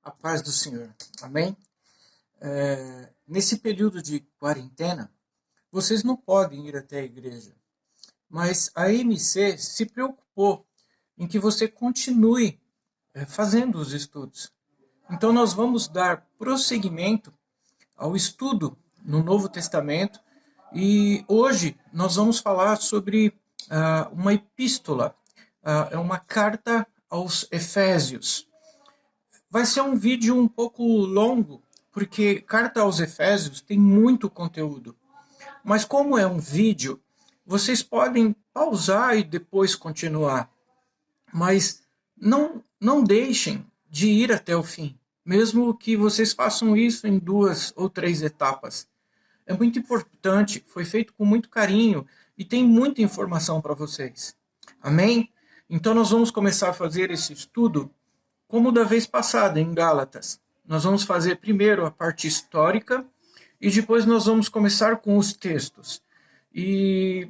A paz do Senhor. Amém? Nesse período de quarentena, vocês não podem ir até a igreja, mas a MC se preocupou em que você continue fazendo os estudos. Então, nós vamos dar prosseguimento ao estudo no Novo Testamento e hoje nós vamos falar sobre uma epístola, é uma carta aos Efésios. Vai ser um vídeo um pouco longo, porque Carta aos Efésios tem muito conteúdo. Mas como é um vídeo, vocês podem pausar e depois continuar. Mas não deixem de ir até o fim, mesmo que vocês façam isso em 2 ou 3 etapas. É muito importante, foi feito com muito carinho e tem muita informação para vocês. Amém? Então nós vamos começar a fazer esse estudo como da vez passada, em Gálatas. Nós vamos fazer primeiro a parte histórica e depois nós vamos começar com os textos. E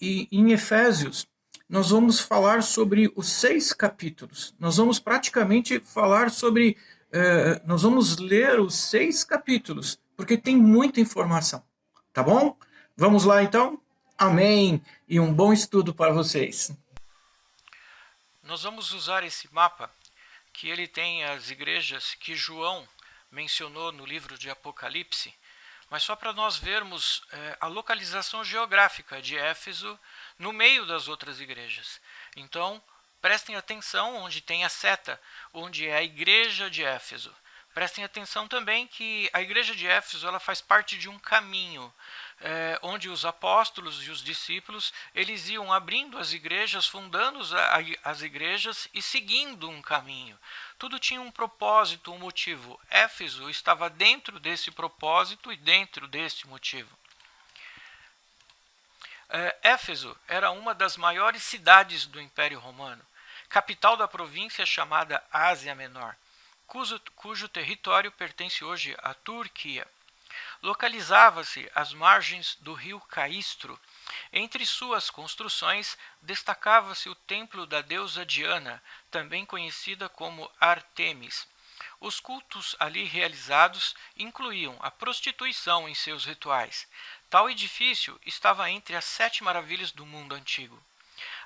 em Efésios, nós vamos falar sobre os 6 capítulos. Nós vamos praticamente falar sobre... nós vamos ler os 6 capítulos, porque tem muita informação. Tá bom? Vamos lá então? Amém! E um bom estudo para vocês. Nós vamos usar esse mapa que ele tem as igrejas que João mencionou no livro de Apocalipse, mas só para nós vermos a localização geográfica de Éfeso no meio das outras igrejas. Então, prestem atenção onde tem a seta, onde é a igreja de Éfeso. Prestem atenção também que a igreja de Éfeso ela faz parte de um caminho, onde os apóstolos e os discípulos eles iam abrindo as igrejas, fundando as igrejas e seguindo um caminho. Tudo tinha um propósito, um motivo. Éfeso estava dentro desse propósito e dentro desse motivo. Éfeso era uma das maiores cidades do Império Romano, capital da província chamada Ásia Menor, cujo território pertence hoje à Turquia. Localizava-se às margens do rio Caistro. Entre suas construções destacava-se o templo da deusa Diana, também conhecida como Ártemis. Os cultos ali realizados incluíam a prostituição em seus rituais. Tal edifício estava entre as 7 maravilhas do mundo antigo.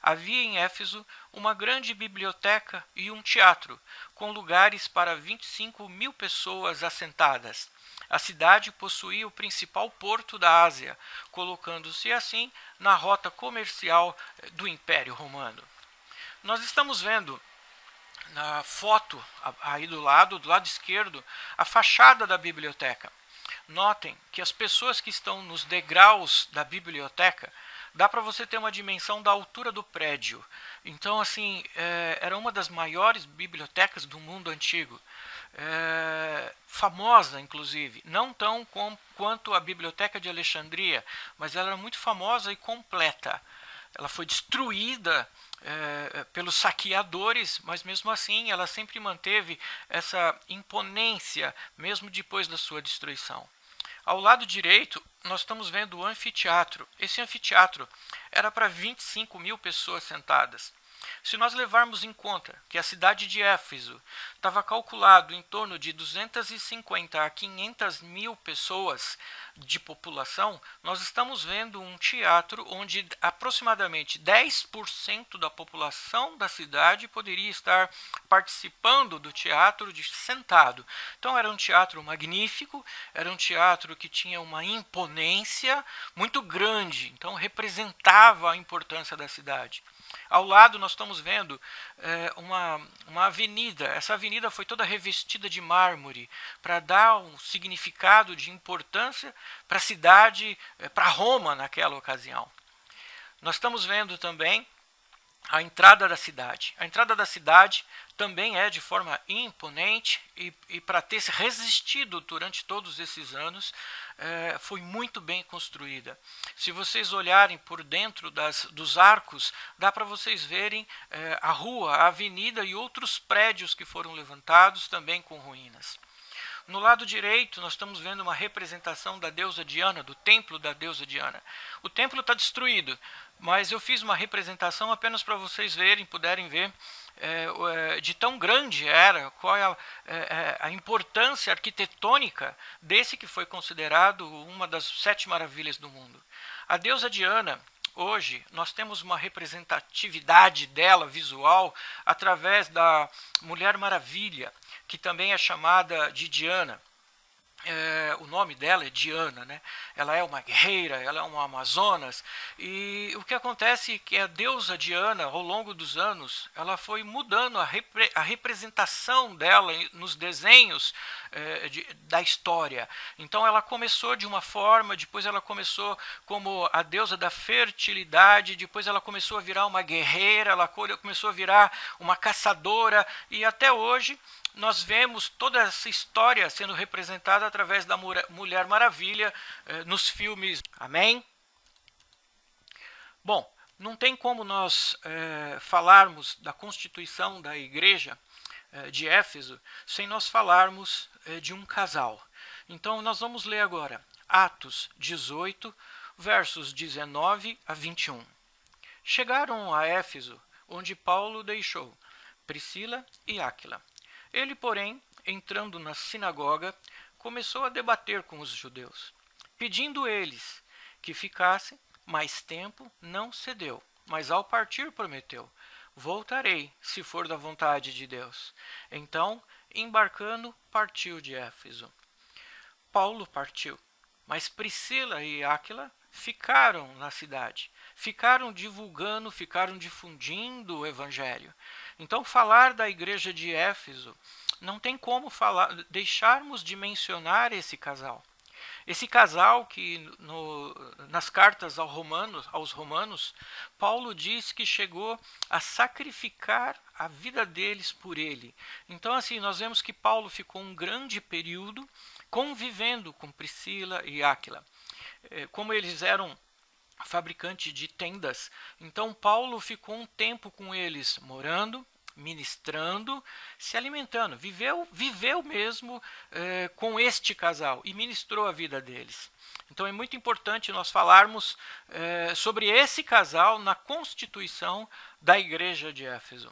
Havia em Éfeso uma grande biblioteca e um teatro, com lugares para 25.000 pessoas assentadas. A cidade possuía o principal porto da Ásia, colocando-se assim na rota comercial do Império Romano. Nós estamos vendo na foto aí do lado esquerdo, a fachada da biblioteca. Notem que as pessoas que estão nos degraus da biblioteca, dá para você ter uma dimensão da altura do prédio. Então, assim, era uma das maiores bibliotecas do mundo antigo. Famosa, inclusive, não tão quanto a Biblioteca de Alexandria, mas ela era muito famosa e completa. Ela foi destruída pelos saqueadores, mas mesmo assim ela sempre manteve essa imponência, mesmo depois da sua destruição. Ao lado direito, nós estamos vendo o anfiteatro. Esse anfiteatro era para 25.000 pessoas sentadas. Se nós levarmos em conta que a cidade de Éfeso estava calculado em torno de 250 a 500 mil pessoas de população, nós estamos vendo um teatro onde aproximadamente 10% da população da cidade poderia estar participando do teatro sentado. Então era um teatro magnífico, era um teatro que tinha uma imponência muito grande, então representava a importância da cidade. Ao lado nós estamos vendo uma avenida. Essa avenida foi toda revestida de mármore para dar um significado de importância para a cidade, para Roma naquela ocasião. Nós estamos vendo também a entrada da cidade. A entrada da cidade também é de forma imponente e para ter resistido durante todos esses anos, foi muito bem construída. Se vocês olharem por dentro dos arcos, dá para vocês verem a rua, a avenida e outros prédios que foram levantados também com ruínas. No lado direito, nós estamos vendo uma representação da deusa Diana, do templo da deusa Diana. O templo está destruído, mas eu fiz uma representação apenas para vocês verem, puderem ver de tão grande era, qual é a importância arquitetônica desse que foi considerado uma das 7 maravilhas do mundo. A deusa Diana, hoje, nós temos uma representatividade dela visual através da Mulher Maravilha, que também é chamada de Diana. O nome dela é Diana, né? Ela é uma guerreira, ela é uma amazonas, e o que acontece é que a deusa Diana, ao longo dos anos, ela foi mudando a representação dela nos desenhos da história. Então ela começou de uma forma, depois ela começou como a deusa da fertilidade, depois ela começou a virar uma guerreira, ela começou a virar uma caçadora, e até hoje nós vemos toda essa história sendo representada através da Mulher Maravilha nos filmes. Amém? Bom, não tem como nós falarmos da constituição da igreja de Éfeso sem nós falarmos de um casal. Então nós vamos ler agora Atos 18, versos 19 a 21. Chegaram a Éfeso, onde Paulo deixou Priscila e Áquila. Ele, porém, entrando na sinagoga, começou a debater com os judeus. Pedindo eles que ficassem mais tempo, não cedeu, mas ao partir prometeu: voltarei, se for da vontade de Deus. Então, embarcando, partiu de Éfeso. Paulo partiu, mas Priscila e Áquila ficaram na cidade, ficaram divulgando, ficaram difundindo o evangelho. Então, falar da igreja de Éfeso, não tem como deixarmos de mencionar esse casal. Esse casal que nas cartas aos romanos, Paulo diz que chegou a sacrificar a vida deles por ele. Então, assim, nós vemos que Paulo ficou um grande período convivendo com Priscila e Áquila. Como eles eram fabricante de tendas, então Paulo ficou um tempo com eles morando, ministrando, se alimentando, viveu mesmo com este casal e ministrou a vida deles. Então é muito importante nós falarmos sobre esse casal na constituição da igreja de Éfeso.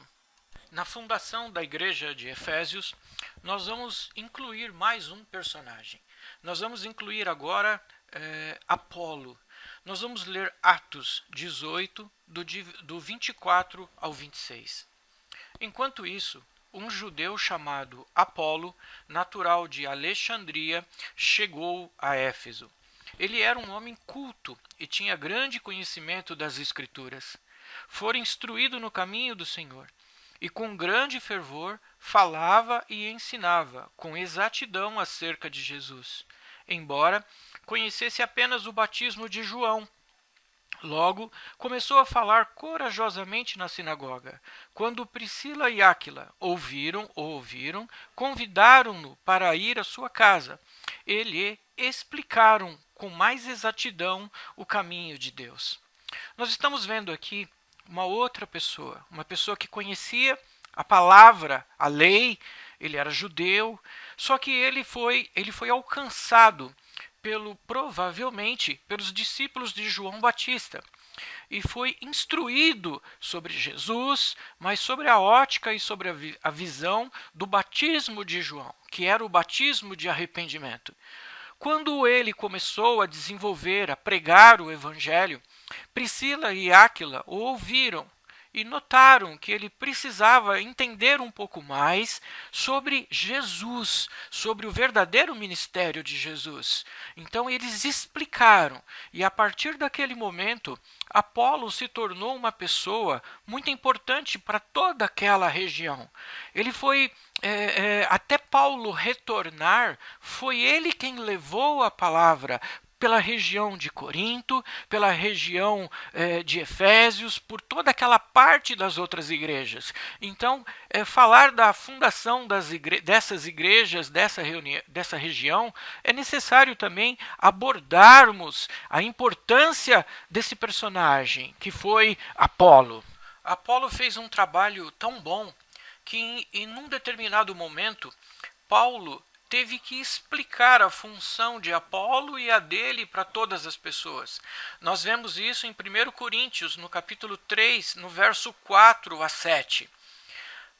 Na fundação da igreja de Efésios, nós vamos incluir mais um personagem. Nós vamos incluir agora Apolo. Nós vamos ler Atos 18, do 24 ao 26. Enquanto isso, um judeu chamado Apolo, natural de Alexandria, chegou a Éfeso. Ele era um homem culto e tinha grande conhecimento das Escrituras. Fora instruído no caminho do Senhor, e com grande fervor falava e ensinava com exatidão acerca de Jesus, embora conhecesse apenas o batismo de João. Logo, começou a falar corajosamente na sinagoga. Quando Priscila e Áquila ouviram, convidaram-no para ir à sua casa. E lhe explicaram com mais exatidão o caminho de Deus. Nós estamos vendo aqui uma outra pessoa, uma pessoa que conhecia a palavra, a lei, ele era judeu, só que ele foi alcançado provavelmente pelos discípulos de João Batista e foi instruído sobre Jesus, mas sobre a ótica e sobre a visão do batismo de João, que era o batismo de arrependimento. Quando ele começou a desenvolver, a pregar o evangelho, Priscila e Áquila o ouviram e notaram que ele precisava entender um pouco mais sobre Jesus, sobre o verdadeiro ministério de Jesus. Então eles explicaram, e a partir daquele momento, Apolo se tornou uma pessoa muito importante para toda aquela região. Ele foi, até Paulo retornar, foi ele quem levou a palavra pela região de Corinto, pela região de Efésios, por toda aquela parte das outras igrejas. Então, falar da fundação dessas igrejas, dessa região, é necessário também abordarmos a importância desse personagem, que foi Apolo. Apolo fez um trabalho tão bom que, em um determinado momento, Paulo teve que explicar a função de Apolo e a dele para todas as pessoas. Nós vemos isso em 1 Coríntios, no capítulo 3, no verso 4 a 7.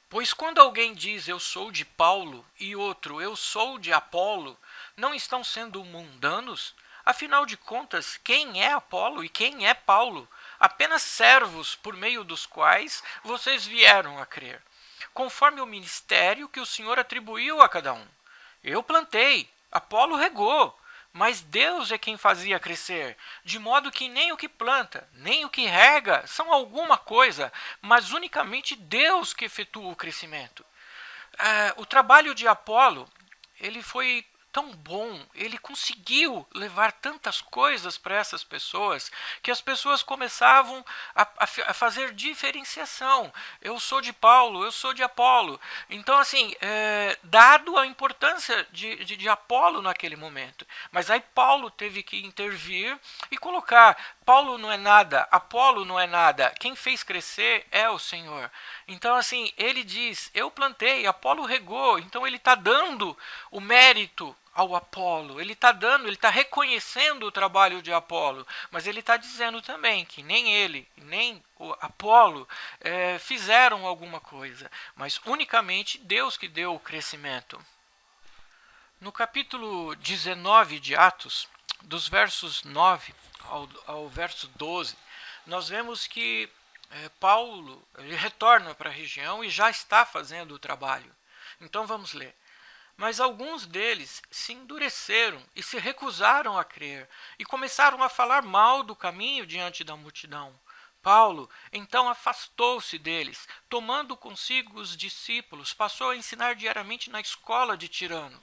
Pois quando alguém diz eu sou de Paulo e outro eu sou de Apolo, não estão sendo mundanos? Afinal de contas, quem é Apolo e quem é Paulo? Apenas servos por meio dos quais vocês vieram a crer, conforme o ministério que o Senhor atribuiu a cada um. Eu plantei, Apolo regou, mas Deus é quem fazia crescer, de modo que nem o que planta, nem o que rega são alguma coisa, mas unicamente Deus que efetua o crescimento. O trabalho de Apolo, ele foi tão bom, ele conseguiu levar tantas coisas para essas pessoas, que as pessoas começavam a fazer diferenciação. Eu sou de Paulo, eu sou de Apolo. Então, assim, dado a importância de Apolo naquele momento. Mas aí Paulo teve que intervir e colocar, Paulo não é nada, Apolo não é nada, quem fez crescer é o Senhor. Então, assim, ele diz, eu plantei, Apolo regou, então ele está dando o mérito ao Apolo, ele está reconhecendo o trabalho de Apolo, mas ele está dizendo também que nem ele, nem o Apolo fizeram alguma coisa, mas unicamente Deus que deu o crescimento. No capítulo 19 de Atos, dos versos 9 ao verso 12, nós vemos que Paulo ele retorna para a região e já está fazendo o trabalho. Então vamos ler. Mas alguns deles se endureceram e se recusaram a crer, e começaram a falar mal do caminho diante da multidão. Paulo então afastou-se deles, tomando consigo os discípulos, passou a ensinar diariamente na escola de Tirano.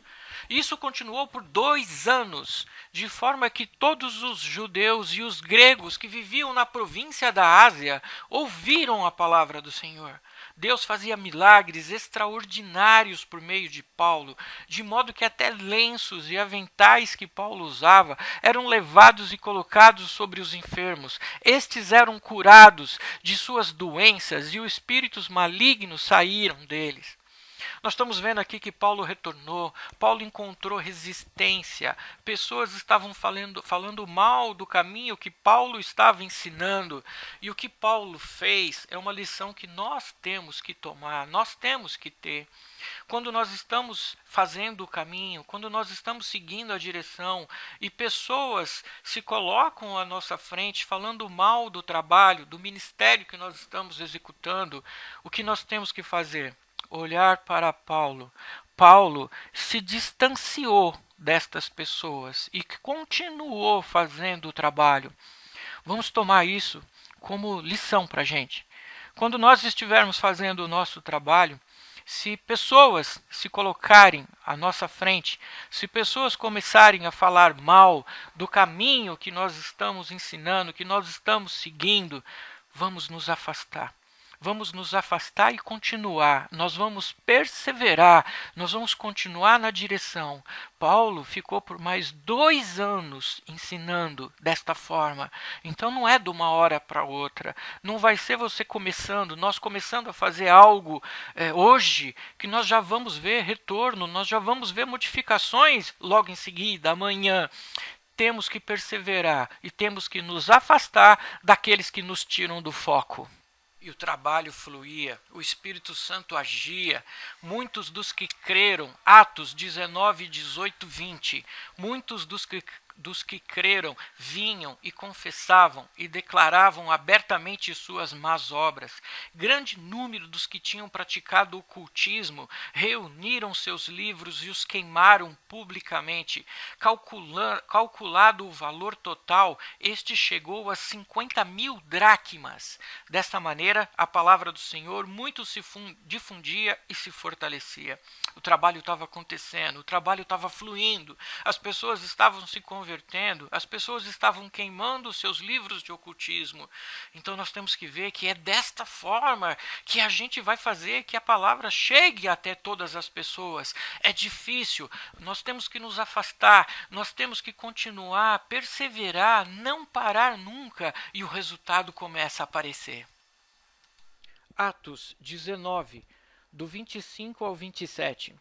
Isso continuou por 2 anos, de forma que todos os judeus e os gregos que viviam na província da Ásia ouviram a palavra do Senhor. Deus fazia milagres extraordinários por meio de Paulo, de modo que até lenços e aventais que Paulo usava eram levados e colocados sobre os enfermos. Estes eram curados de suas doenças e os espíritos malignos saíram deles. Nós estamos vendo aqui que Paulo retornou, Paulo encontrou resistência, pessoas estavam falando mal do caminho que Paulo estava ensinando, e o que Paulo fez é uma lição que nós temos que tomar, nós temos que ter. Quando nós estamos fazendo o caminho, quando nós estamos seguindo a direção e pessoas se colocam à nossa frente falando mal do trabalho, do ministério que nós estamos executando, o que nós temos que fazer? Olhar para Paulo. Paulo se distanciou destas pessoas e continuou fazendo o trabalho. Vamos tomar isso como lição para a gente. Quando nós estivermos fazendo o nosso trabalho, se pessoas se colocarem à nossa frente, se pessoas começarem a falar mal do caminho que nós estamos ensinando, que nós estamos seguindo, vamos nos afastar. Vamos nos afastar e continuar. Nós vamos perseverar. Nós vamos continuar na direção. Paulo ficou por mais 2 anos ensinando desta forma. Então não é de uma hora para outra. Não vai ser você começando, nós começando a fazer algo hoje, que nós já vamos ver retorno, nós já vamos ver modificações logo em seguida, amanhã. Temos que perseverar e temos que nos afastar daqueles que nos tiram do foco. E o trabalho fluía, o Espírito Santo agia, muitos dos que creram, Atos 19, 18, 20, muitos dos que creram vinham e confessavam e declaravam abertamente suas más obras. Grande número dos que tinham praticado o ocultismo reuniram seus livros e os queimaram publicamente. Calculado o valor total, este chegou a 50.000 dracmas. Desta maneira, a palavra do Senhor muito se difundia e se fortalecia. O trabalho estava acontecendo, o trabalho estava fluindo, as pessoas estavam se convertendo, as pessoas estavam queimando os seus livros de ocultismo. Então nós temos que ver que é desta forma que a gente vai fazer que a palavra chegue até todas as pessoas. É difícil, nós temos que nos afastar, nós temos que continuar, perseverar, não parar nunca, e o resultado começa a aparecer. Atos 19, do 25 ao 27.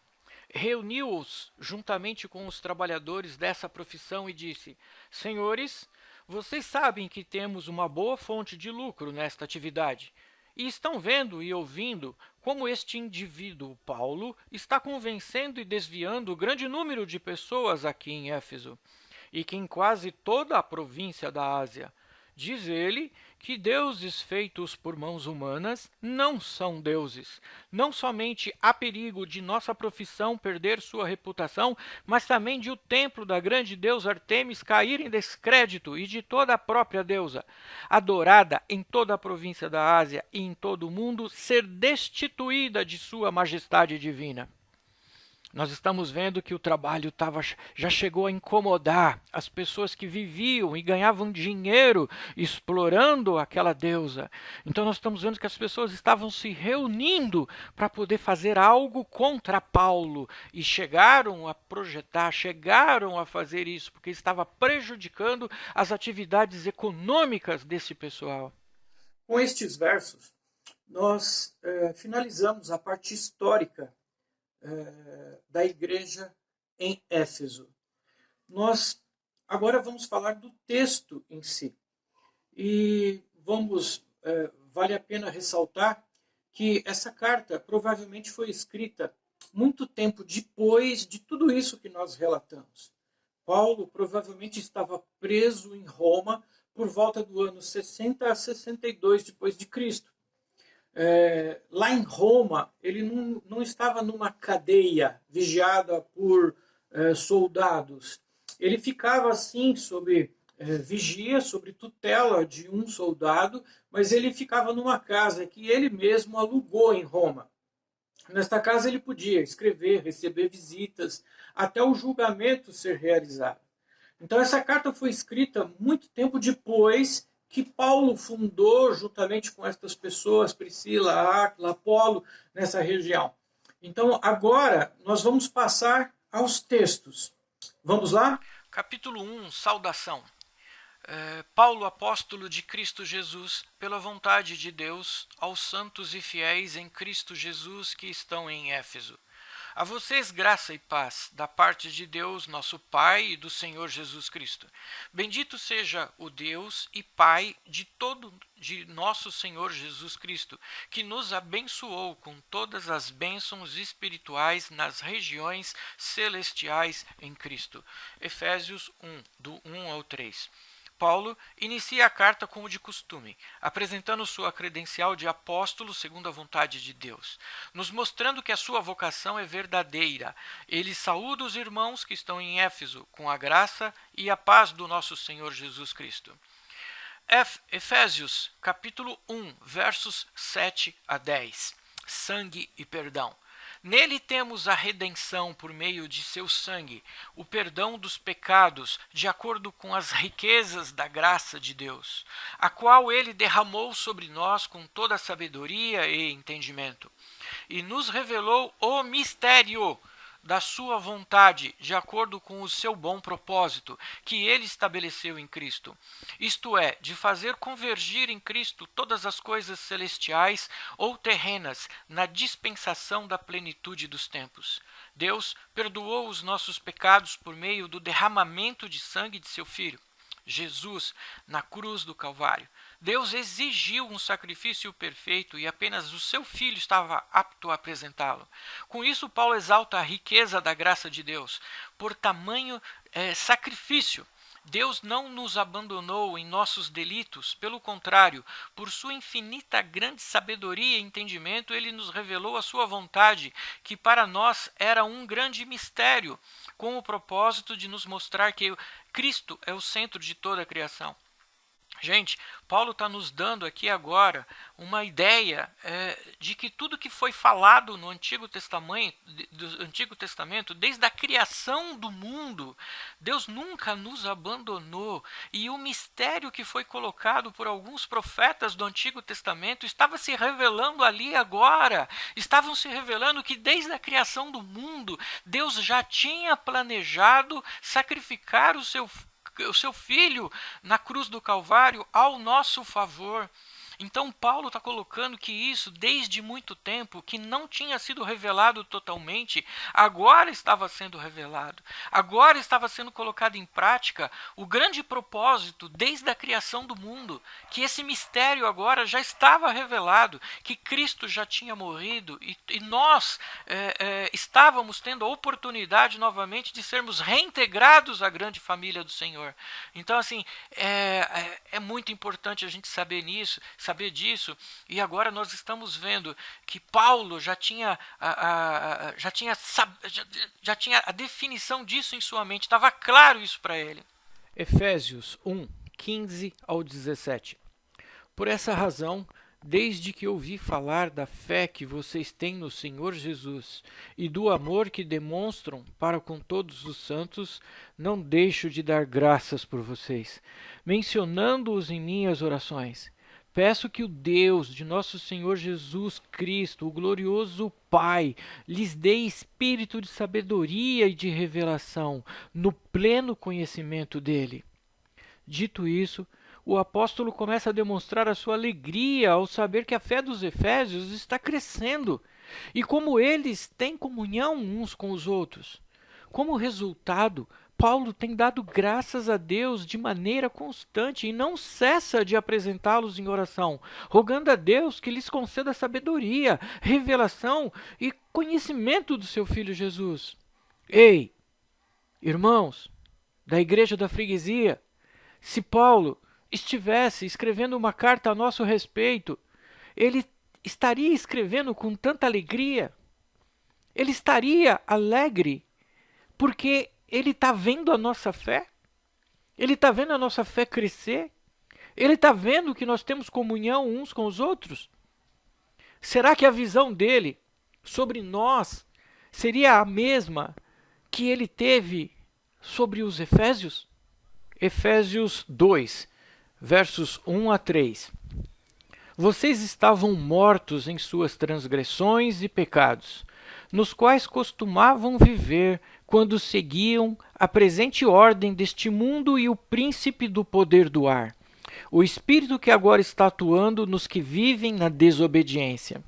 Reuniu-os juntamente com os trabalhadores dessa profissão e disse: Senhores, vocês sabem que temos uma boa fonte de lucro nesta atividade. E estão vendo e ouvindo como este indivíduo, Paulo, está convencendo e desviando o grande número de pessoas aqui em Éfeso, e que em quase toda a província da Ásia. Diz ele que deuses feitos por mãos humanas não são deuses. Não somente há perigo de nossa profissão perder sua reputação, mas também de o templo da grande deusa Artemis cair em descrédito e de toda a própria deusa, adorada em toda a província da Ásia e em todo o mundo, ser destituída de sua majestade divina. Nós estamos vendo que o trabalho já chegou a incomodar as pessoas que viviam e ganhavam dinheiro explorando aquela deusa. Então nós estamos vendo que as pessoas estavam se reunindo para poder fazer algo contra Paulo. E chegaram a projetar, chegaram a fazer isso, porque estava prejudicando as atividades econômicas desse pessoal. Com estes versos, nós finalizamos a parte histórica da igreja em Éfeso. Nós agora vamos falar do texto em si. E vale a pena ressaltar que essa carta provavelmente foi escrita muito tempo depois de tudo isso que nós relatamos. Paulo provavelmente estava preso em Roma por volta do ano 60 a 62 depois de Cristo. Lá em Roma, ele não estava numa cadeia vigiada por soldados. Ele ficava assim sob vigia, sob tutela de um soldado, mas ele ficava numa casa que ele mesmo alugou em Roma. Nesta casa ele podia escrever, receber visitas, até o julgamento ser realizado. Então essa carta foi escrita muito tempo depois que Paulo fundou, juntamente com estas pessoas, Priscila, Áquila, Apolo, nessa região. Então, agora, nós vamos passar aos textos. Vamos lá? Capítulo 1, saudação. Paulo, apóstolo de Cristo Jesus, pela vontade de Deus, aos santos e fiéis em Cristo Jesus que estão em Éfeso. A vocês graça e paz da parte de Deus, nosso Pai, e do Senhor Jesus Cristo. Bendito seja o Deus e Pai de nosso Senhor Jesus Cristo, que nos abençoou com todas as bênçãos espirituais nas regiões celestiais em Cristo. Efésios 1, do 1 ao 3. Paulo inicia a carta como de costume, apresentando sua credencial de apóstolo segundo a vontade de Deus, nos mostrando que a sua vocação é verdadeira. Ele saúda os irmãos que estão em Éfeso com a graça e a paz do nosso Senhor Jesus Cristo. Efésios, capítulo 1, versos 7 a 10. Sangue e perdão. Nele temos a redenção por meio de seu sangue, o perdão dos pecados, de acordo com as riquezas da graça de Deus, a qual ele derramou sobre nós com toda sabedoria e entendimento, e nos revelou o mistério da sua vontade, de acordo com o seu bom propósito, que ele estabeleceu em Cristo. Isto é, de fazer convergir em Cristo todas as coisas celestiais ou terrenas na dispensação da plenitude dos tempos. Deus perdoou os nossos pecados por meio do derramamento de sangue de seu Filho, Jesus, na cruz do Calvário. Deus exigiu um sacrifício perfeito e apenas o seu Filho estava apto a apresentá-lo. Com isso, Paulo exalta a riqueza da graça de Deus. Por tamanho sacrifício, Deus não nos abandonou em nossos delitos, pelo contrário, por sua infinita grande sabedoria e entendimento, ele nos revelou a sua vontade, que para nós era um grande mistério, com o propósito de nos mostrar que Cristo é o centro de toda a criação. Gente, Paulo está nos dando aqui agora uma ideia de que tudo que foi falado no Antigo Testamento, desde a criação do mundo, Deus nunca nos abandonou. E o mistério que foi colocado por alguns profetas do Antigo Testamento estava se revelando ali agora. Estavam se revelando que desde a criação do mundo, Deus já tinha planejado sacrificar o seu Filho na cruz do Calvário ao nosso favor. Então Paulo está colocando que isso, desde muito tempo, que não tinha sido revelado totalmente, agora estava sendo revelado. Agora estava sendo colocado em prática o grande propósito desde a criação do mundo, que esse mistério agora já estava revelado, que Cristo já tinha morrido e nós estávamos tendo a oportunidade novamente de sermos reintegrados à grande família do Senhor. Então, assim, é muito importante a gente saber disso, e agora nós estamos vendo que Paulo já tinha a definição disso em sua mente, estava claro isso para ele. Efésios 1, 15 ao 17. Por essa razão, desde que ouvi falar da fé que vocês têm no Senhor Jesus e do amor que demonstram para com todos os santos, não deixo de dar graças por vocês, mencionando-os em minhas orações. Peço que o Deus de nosso Senhor Jesus Cristo, o glorioso Pai, lhes dê espírito de sabedoria e de revelação no pleno conhecimento dele. Dito isso, o apóstolo começa a demonstrar a sua alegria ao saber que a fé dos efésios está crescendo e como eles têm comunhão uns com os outros. Como resultado, Paulo tem dado graças a Deus de maneira constante e não cessa de apresentá-los em oração, rogando a Deus que lhes conceda sabedoria, revelação e conhecimento do seu Filho Jesus. Ei, irmãos da igreja da freguesia, se Paulo estivesse escrevendo uma carta a nosso respeito, ele estaria escrevendo com tanta alegria? Ele estaria alegre porque ele está vendo a nossa fé? Ele está vendo a nossa fé crescer? Ele está vendo que nós temos comunhão uns com os outros? Será que a visão dele sobre nós seria a mesma que ele teve sobre os Efésios? Efésios 2, versos 1 a 3. Vocês estavam mortos em suas transgressões e pecados, nos quais costumavam viver quando seguiam a presente ordem deste mundo e o príncipe do poder do ar, o espírito que agora está atuando nos que vivem na desobediência.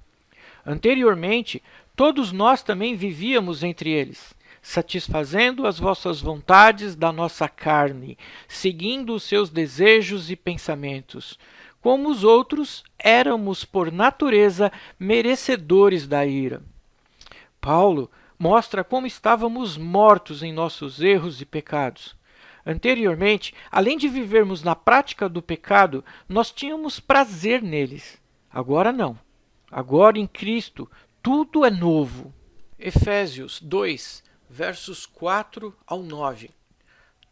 Anteriormente, todos nós também vivíamos entre eles, satisfazendo as vossas vontades da nossa carne, seguindo os seus desejos e pensamentos. Como os outros, éramos por natureza merecedores da ira. Paulo mostra como estávamos mortos em nossos erros e pecados. Anteriormente, além de vivermos na prática do pecado, nós tínhamos prazer neles. Agora não. Agora em Cristo, tudo é novo. Efésios 2, versos 4 ao 9.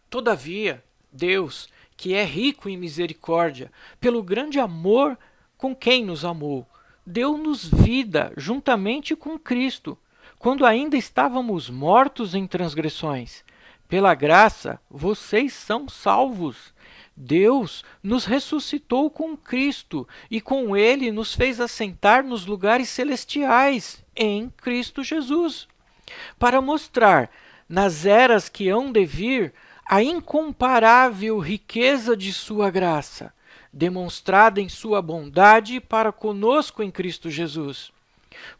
Todavia, Deus, que é rico em misericórdia, pelo grande amor com quem nos amou, deu-nos vida juntamente com Cristo, quando ainda estávamos mortos em transgressões. Pela graça, vocês são salvos. Deus nos ressuscitou com Cristo e com ele nos fez assentar nos lugares celestiais em Cristo Jesus, para mostrar nas eras que hão de vir a incomparável riqueza de sua graça, demonstrada em sua bondade para conosco em Cristo Jesus.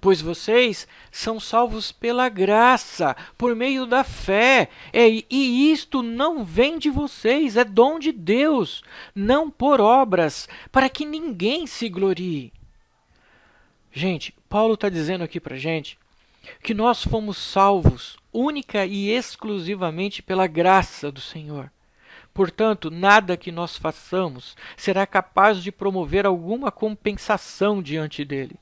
Pois vocês são salvos pela graça, por meio da fé, e isto não vem de vocês, é dom de Deus, não por obras, para que ninguém se glorie. Gente, Paulo está dizendo aqui para a gente que nós fomos salvos única e exclusivamente pela graça do Senhor. Portanto, nada que nós façamos será capaz de promover alguma compensação diante dele.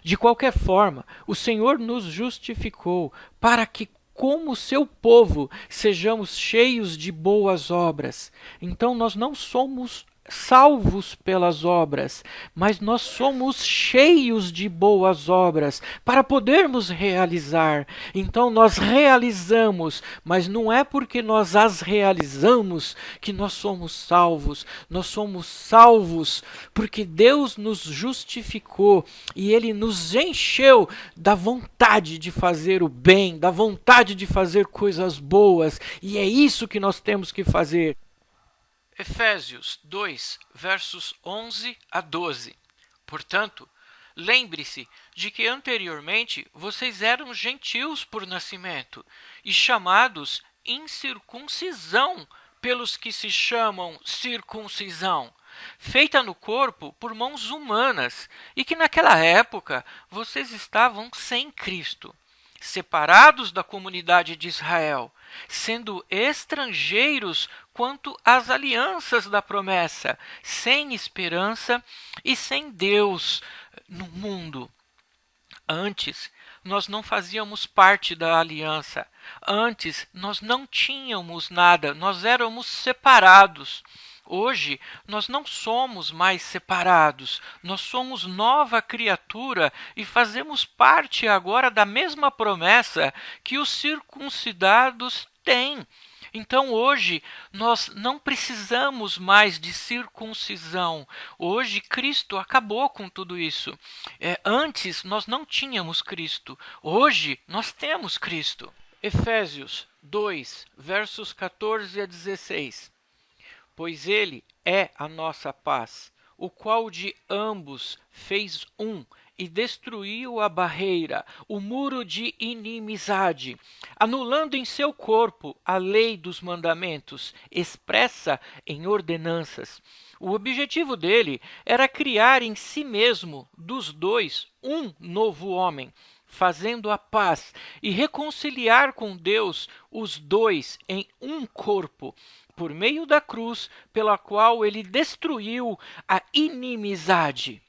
De qualquer forma, o Senhor nos justificou para que, como seu povo, sejamos cheios de boas obras. Então, nós não somos salvos pelas obras, mas nós somos cheios de boas obras para podermos realizar. Então nós realizamos, mas não é porque nós as realizamos que nós somos salvos. Nós somos salvos porque Deus nos justificou e Ele nos encheu da vontade de fazer o bem, da vontade de fazer coisas boas, e é isso que nós temos que fazer. Efésios 2, versos 11 a 12. Portanto, lembre-se de que anteriormente vocês eram gentios por nascimento e chamados incircuncisão pelos que se chamam circuncisão, feita no corpo por mãos humanas, e que naquela época vocês estavam sem Cristo, separados da comunidade de Israel, sendo estrangeiros quanto às alianças da promessa, sem esperança e sem Deus no mundo. Antes, nós não fazíamos parte da aliança. Antes, nós não tínhamos nada, nós éramos separados. Hoje, nós não somos mais separados, nós somos nova criatura e fazemos parte agora da mesma promessa que os circuncidados têm. Então hoje nós não precisamos mais de circuncisão. Hoje Cristo acabou com tudo isso. Antes nós não tínhamos Cristo. Hoje nós temos Cristo. Efésios 2, versos 14 a 16. Pois ele é a nossa paz, o qual de ambos fez um e destruiu a barreira, o muro de inimizade, anulando em seu corpo a lei dos mandamentos, expressa em ordenanças. O objetivo dele era criar em si mesmo, dos dois, um novo homem, fazendo a paz e reconciliar com Deus os dois em um corpo, por meio da cruz, pela qual ele destruiu a inimizade.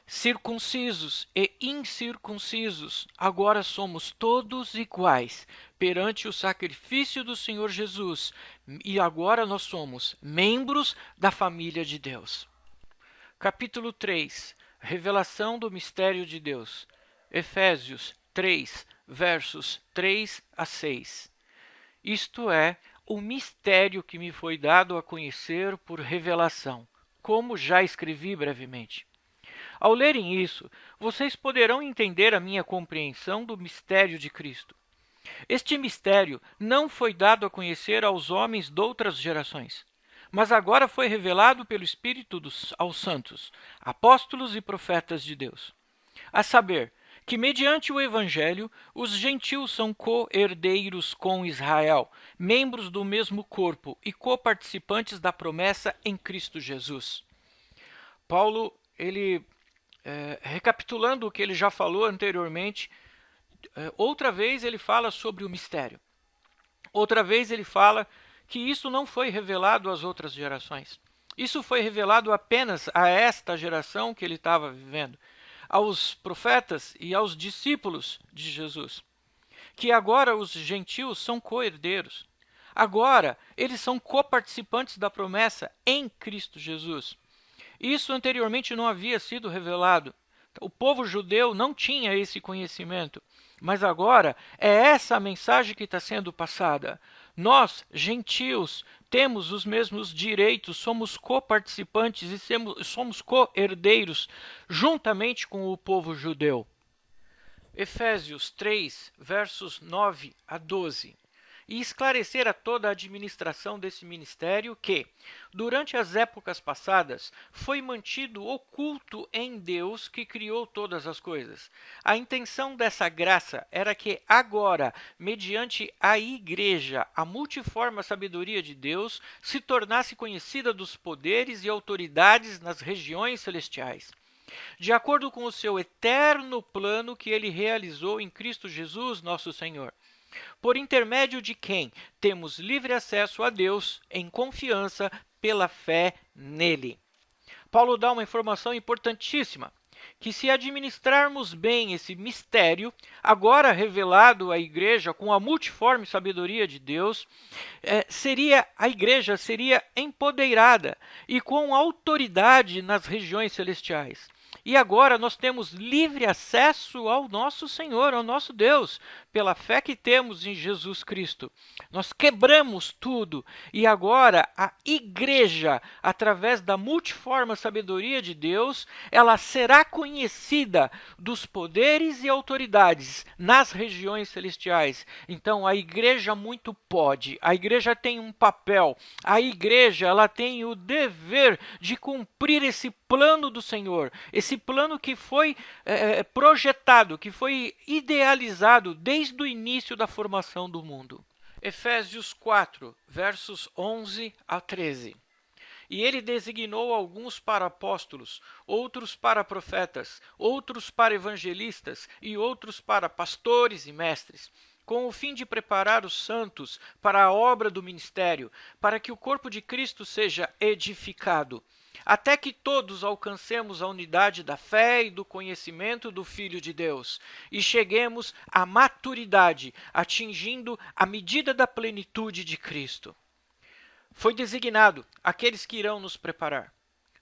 Circuncisos e incircuncisos, agora somos todos iguais perante o sacrifício do Senhor Jesus, e agora nós somos membros da família de Deus. Capítulo 3. Revelação do mistério de Deus. Efésios 3, versos 3 a 6. Isto é o mistério que me foi dado a conhecer por revelação, como já escrevi brevemente. Ao lerem isso, vocês poderão entender a minha compreensão do mistério de Cristo. Este mistério não foi dado a conhecer aos homens de outras gerações, mas agora foi revelado pelo Espírito aos santos, apóstolos e profetas de Deus. A saber, que mediante o Evangelho, os gentios são co-herdeiros com Israel, membros do mesmo corpo e coparticipantes da promessa em Cristo Jesus. Paulo, recapitulando o que ele já falou anteriormente, outra vez ele fala sobre o mistério. Outra vez ele fala que isso não foi revelado às outras gerações. Isso foi revelado apenas a esta geração que ele estava vivendo, aos profetas e aos discípulos de Jesus, que agora os gentios são co-herdeiros. Agora eles são coparticipantes da promessa em Cristo Jesus. Isso anteriormente não havia sido revelado. O povo judeu não tinha esse conhecimento, mas agora é essa a mensagem que está sendo passada. Nós, gentios, temos os mesmos direitos, somos coparticipantes e somos co-herdeiros juntamente com o povo judeu. Efésios 3, versos 9 a 12. E esclarecer a toda a administração desse ministério que, durante as épocas passadas, foi mantido oculto em Deus que criou todas as coisas. A intenção dessa graça era que agora, mediante a Igreja, a multiforme sabedoria de Deus se tornasse conhecida dos poderes e autoridades nas regiões celestiais, de acordo com o seu eterno plano que ele realizou em Cristo Jesus, nosso Senhor, por intermédio de quem temos livre acesso a Deus em confiança pela fé nele. Paulo dá uma informação importantíssima, que se administrarmos bem esse mistério, agora revelado à igreja com a multiforme sabedoria de Deus, a igreja seria empoderada e com autoridade nas regiões celestiais. E agora nós temos livre acesso ao nosso Senhor, ao nosso Deus, pela fé que temos em Jesus Cristo. Nós quebramos tudo e agora a igreja, através da multiforme sabedoria de Deus, ela será conhecida dos poderes e autoridades nas regiões celestiais. Então a igreja muito pode, a igreja tem um papel, a igreja ela tem o dever de cumprir esse plano do Senhor, esse esse plano que foi projetado, que foi idealizado desde o início da formação do mundo. Efésios 4, versos 11 a 13. E ele designou alguns para apóstolos, outros para profetas, outros para evangelistas e outros para pastores e mestres, com o fim de preparar os santos para a obra do ministério, para que o corpo de Cristo seja edificado, até que todos alcancemos a unidade da fé e do conhecimento do Filho de Deus, e cheguemos à maturidade, atingindo a medida da plenitude de Cristo. Foi designado aqueles que irão nos preparar.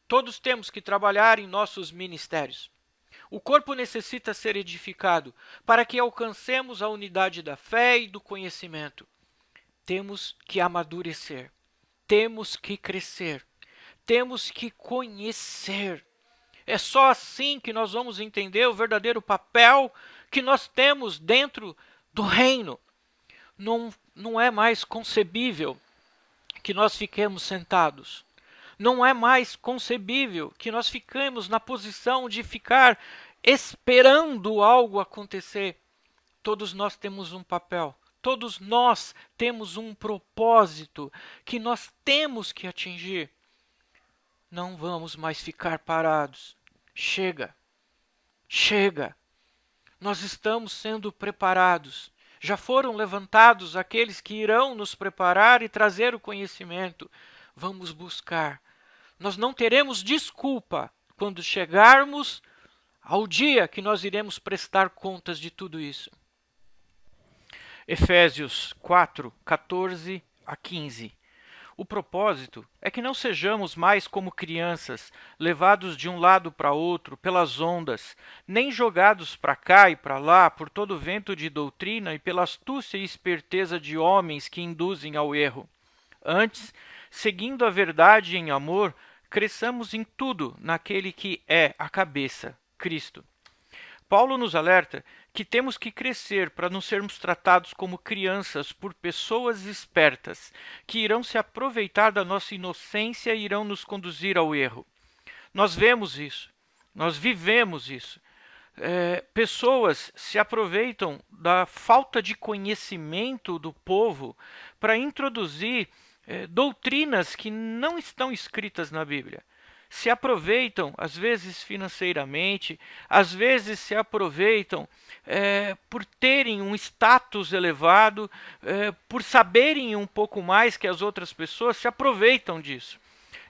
Todos temos que trabalhar em nossos ministérios. O corpo necessita ser edificado para que alcancemos a unidade da fé e do conhecimento. Temos que amadurecer, temos que crescer, temos que conhecer. É só assim que nós vamos entender o verdadeiro papel que nós temos dentro do reino. Não é mais concebível que nós fiquemos sentados. Não é mais concebível que nós fiquemos na posição de ficar esperando algo acontecer. Todos nós temos um papel, todos nós temos um propósito que nós temos que atingir. Não vamos mais ficar parados. Chega, chega. Nós estamos sendo preparados. Já foram levantados aqueles que irão nos preparar e trazer o conhecimento. Vamos buscar. Nós não teremos desculpa quando chegarmos ao dia que nós iremos prestar contas de tudo isso. Efésios 4, 14 a 15. O propósito é que não sejamos mais como crianças, levados de um lado para outro pelas ondas, nem jogados para cá e para lá por todo vento de doutrina e pela astúcia e esperteza de homens que induzem ao erro. Antes, seguindo a verdade em amor, cresçamos em tudo naquele que é a cabeça, Cristo. Paulo nos alerta que temos que crescer para não sermos tratados como crianças por pessoas espertas, que irão se aproveitar da nossa inocência e irão nos conduzir ao erro. Nós vemos isso, nós vivemos isso. Pessoas se aproveitam da falta de conhecimento do povo para introduzir doutrinas que não estão escritas na Bíblia. Se aproveitam, às vezes financeiramente, às vezes se aproveitam por terem um status elevado, por saberem um pouco mais que as outras pessoas, se aproveitam disso.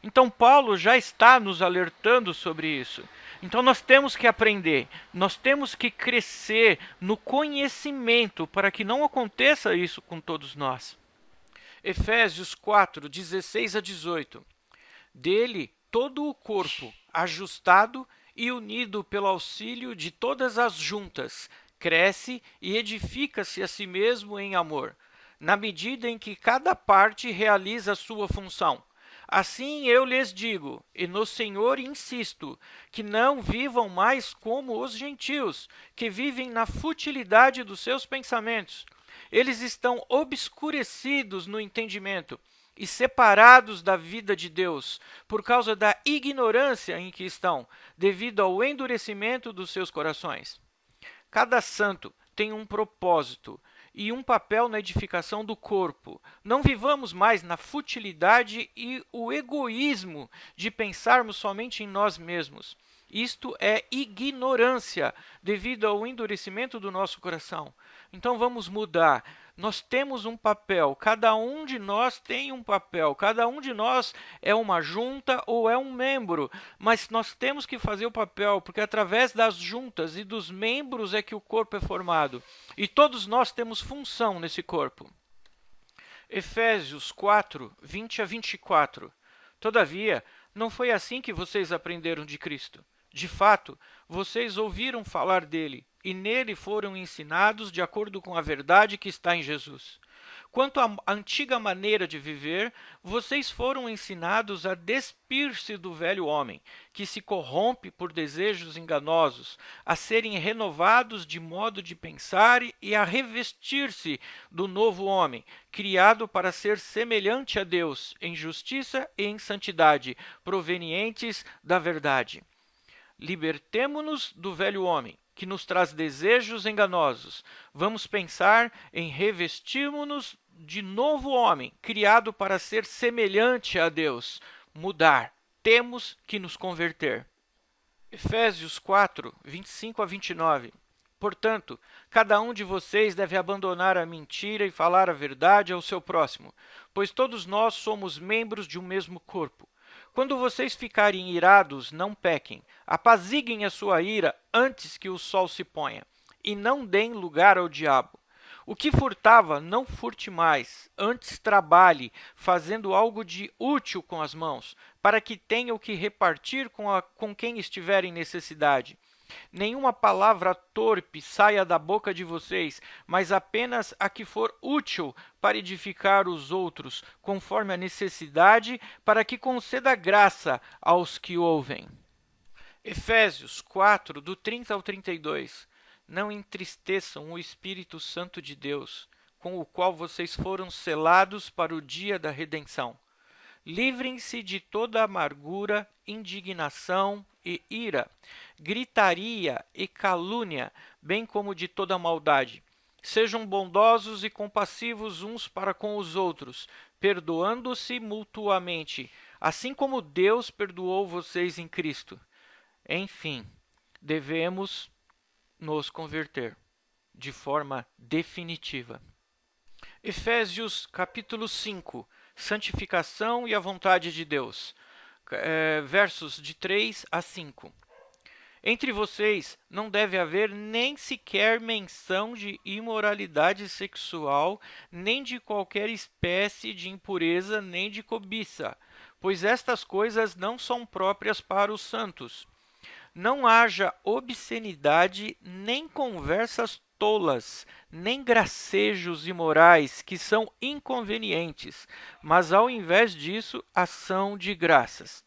Então Paulo já está nos alertando sobre isso. Então nós temos que aprender, nós temos que crescer no conhecimento para que não aconteça isso com todos nós. Efésios 4, 16 a 18. Dele todo o corpo, ajustado e unido pelo auxílio de todas as juntas, cresce e edifica-se a si mesmo em amor, na medida em que cada parte realiza a sua função. Assim eu lhes digo, e no Senhor insisto, que não vivam mais como os gentios, que vivem na futilidade dos seus pensamentos. Eles estão obscurecidos no entendimento e separados da vida de Deus, por causa da ignorância em que estão, devido ao endurecimento dos seus corações. Cada santo tem um propósito e um papel na edificação do corpo. Não vivamos mais na futilidade e o egoísmo de pensarmos somente em nós mesmos. Isto é ignorância, devido ao endurecimento do nosso coração. Então vamos mudar. Nós temos um papel, cada um de nós tem um papel, cada um de nós é uma junta ou é um membro, mas nós temos que fazer o papel, porque através das juntas e dos membros é que o corpo é formado. E todos nós temos função nesse corpo. Efésios 4, 20 a 24. Todavia, não foi assim que vocês aprenderam de Cristo. De fato, vocês ouviram falar dele, e nele foram ensinados de acordo com a verdade que está em Jesus. Quanto à antiga maneira de viver, vocês foram ensinados a despir-se do velho homem, que se corrompe por desejos enganosos, a serem renovados de modo de pensar e a revestir-se do novo homem, criado para ser semelhante a Deus, em justiça e em santidade, provenientes da verdade. Libertemo-nos do velho homem, que nos traz desejos enganosos. Vamos pensar em revestirmos-nos de novo homem, criado para ser semelhante a Deus. Mudar. Temos que nos converter. Efésios 4, 25 a 29. Portanto, cada um de vocês deve abandonar a mentira e falar a verdade ao seu próximo, pois todos nós somos membros de um mesmo corpo. Quando vocês ficarem irados, não pequem. Apaziguem a sua ira antes que o sol se ponha, e não deem lugar ao diabo. O que furtava, não furte mais. Antes trabalhe, fazendo algo de útil com as mãos, para que tenha o que repartir com quem estiver em necessidade. Nenhuma palavra torpe saia da boca de vocês, mas apenas a que for útil para edificar os outros, conforme a necessidade, para que conceda graça aos que ouvem. Efésios 4, do 30 ao 32. Não entristeçam o Espírito Santo de Deus, com o qual vocês foram selados para o dia da redenção. Livrem-se de toda amargura, indignação e ira, gritaria e calúnia, bem como de toda maldade. Sejam bondosos e compassivos uns para com os outros, perdoando-se mutuamente, assim como Deus perdoou vocês em Cristo. Enfim, devemos nos converter de forma definitiva. Efésios capítulo 5, santificação e a vontade de Deus, versos de 3 a 5. Entre vocês não deve haver nem sequer menção de imoralidade sexual, nem de qualquer espécie de impureza, nem de cobiça, pois estas coisas não são próprias para os santos. Não haja obscenidade, nem conversas tolas, nem gracejos imorais, que são inconvenientes, mas ao invés disso, ação de graças.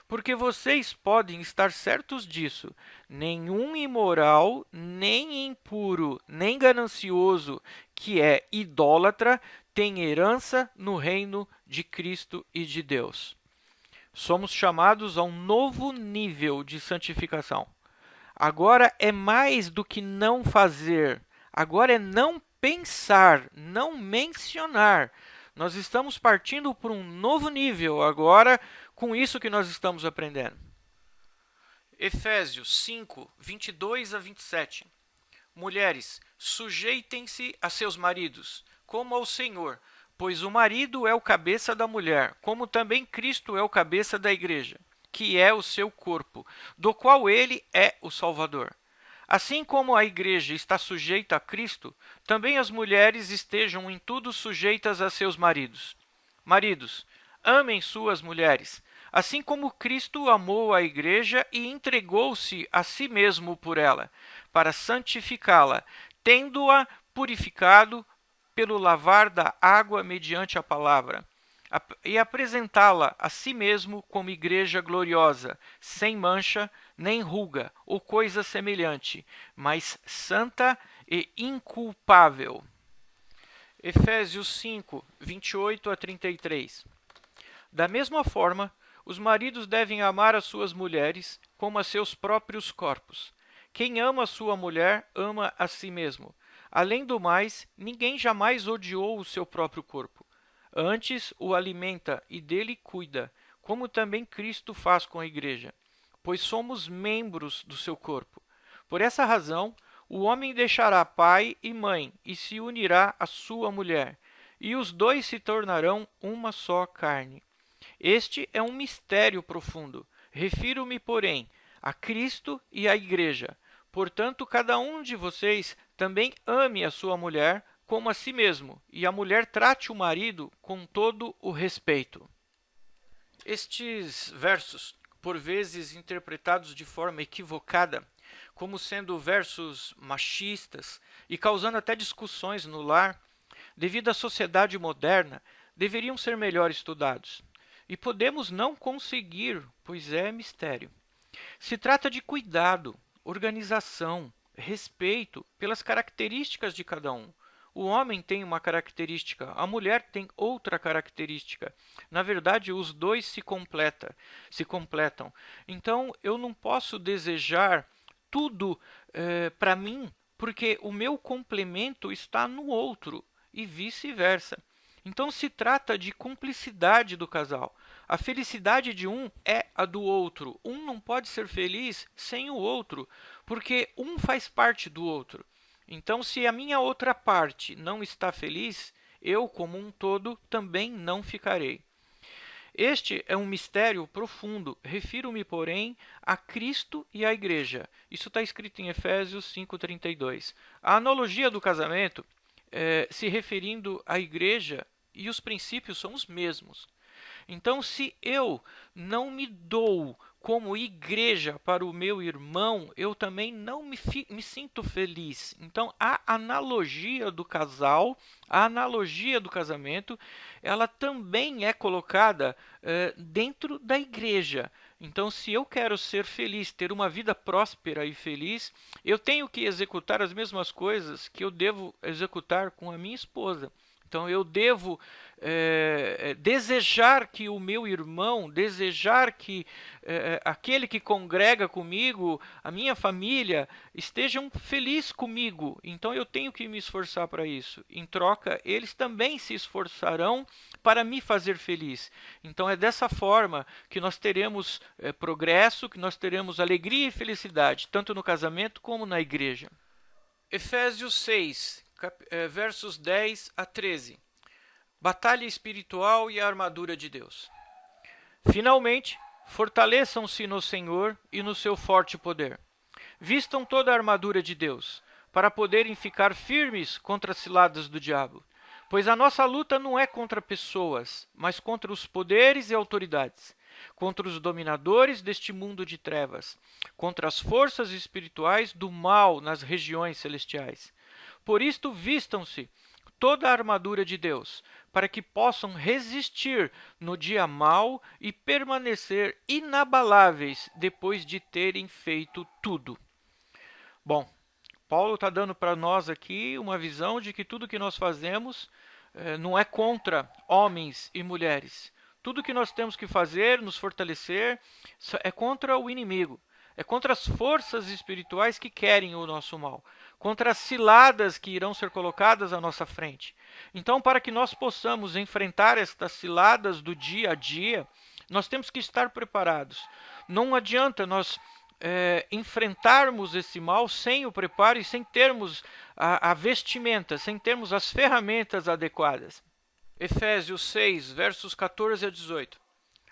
Porque vocês podem estar certos disso: nenhum imoral, nem impuro, nem ganancioso, que é idólatra, tem herança no reino de Cristo e de Deus. Somos chamados a um novo nível de santificação. Agora é mais do que não fazer. Agora é não pensar, não mencionar. Nós estamos partindo para um novo nível agora com isso que nós estamos aprendendo. Efésios 5, 22 a 27. Mulheres, sujeitem-se a seus maridos, como ao Senhor, pois o marido é o cabeça da mulher, como também Cristo é o cabeça da igreja, que é o seu corpo, do qual ele é o Salvador. Assim como a igreja está sujeita a Cristo, também as mulheres estejam em tudo sujeitas a seus maridos. Maridos, amem suas mulheres, assim como Cristo amou a igreja e entregou-se a si mesmo por ela, para santificá-la, tendo-a purificado pelo lavar da água mediante a palavra, e apresentá-la a si mesmo como igreja gloriosa, sem mancha, nem ruga, ou coisa semelhante, mas santa e inculpável. Efésios 5, 28 a 33. Da mesma forma, os maridos devem amar as suas mulheres como a seus próprios corpos. Quem ama a sua mulher, ama a si mesmo. Além do mais, ninguém jamais odiou o seu próprio corpo. Antes o alimenta e dele cuida, como também Cristo faz com a igreja, pois somos membros do seu corpo. Por essa razão, o homem deixará pai e mãe e se unirá à sua mulher, e os dois se tornarão uma só carne. Este é um mistério profundo. Refiro-me, porém, a Cristo e à igreja. Portanto, cada um de vocês também ame a sua mulher como a si mesmo, e a mulher trate o marido com todo o respeito. Estes versos, por vezes interpretados de forma equivocada, como sendo versos machistas e causando até discussões no lar, devido à sociedade moderna, deveriam ser melhor estudados. E podemos não conseguir, pois é mistério. Se trata de cuidado, organização, respeito pelas características de cada um. O homem tem uma característica, a mulher tem outra característica. Na verdade, os dois se completam. Então, eu não posso desejar tudo para mim, porque o meu complemento está no outro e vice-versa. Então, se trata de cumplicidade do casal. A felicidade de um é a do outro. Um não pode ser feliz sem o outro, porque um faz parte do outro. Então, se a minha outra parte não está feliz, eu, como um todo, também não ficarei. Este é um mistério profundo. Refiro-me, porém, a Cristo e à Igreja. Isso está escrito em Efésios 5,32. A analogia do casamento, se referindo à Igreja, e os princípios são os mesmos. Então, se eu não me dou como igreja para o meu irmão, eu também não me sinto feliz. Então, a analogia do casal, a analogia do casamento, ela também é colocada dentro da igreja. Então, se eu quero ser feliz, ter uma vida próspera e feliz, eu tenho que executar as mesmas coisas que eu devo executar com a minha esposa. Então, eu devo desejar que o meu irmão, desejar que aquele que congrega comigo, a minha família, estejam felizes comigo. Então, eu tenho que me esforçar para isso. Em troca, eles também se esforçarão para me fazer feliz. Então, é dessa forma que nós teremos progresso, que nós teremos alegria e felicidade, tanto no casamento como na igreja. Efésios 6, versos 10 a 13. Batalha espiritual e a armadura de Deus. Finalmente, fortaleçam-se no Senhor e no seu forte poder. Vistam toda a armadura de Deus, para poderem ficar firmes contra as ciladas do diabo. Pois a nossa luta não é contra pessoas, mas contra os poderes e autoridades, contra os dominadores deste mundo de trevas, contra as forças espirituais do mal nas regiões celestiais. Por isto, vistam-se toda a armadura de Deus, para que possam resistir no dia mau e permanecer inabaláveis depois de terem feito tudo. Bom, Paulo está dando para nós aqui uma visão de que tudo que nós fazemos não é contra homens e mulheres. Tudo que nós temos que fazer, nos fortalecer, é contra o inimigo. É contra as forças espirituais que querem o nosso mal, contra as ciladas que irão ser colocadas à nossa frente. Então, para que nós possamos enfrentar estas ciladas do dia a dia, nós temos que estar preparados. Não adianta nós enfrentarmos esse mal sem o preparo e sem termos a vestimenta, sem termos as ferramentas adequadas. Efésios 6, versos 14 a 18.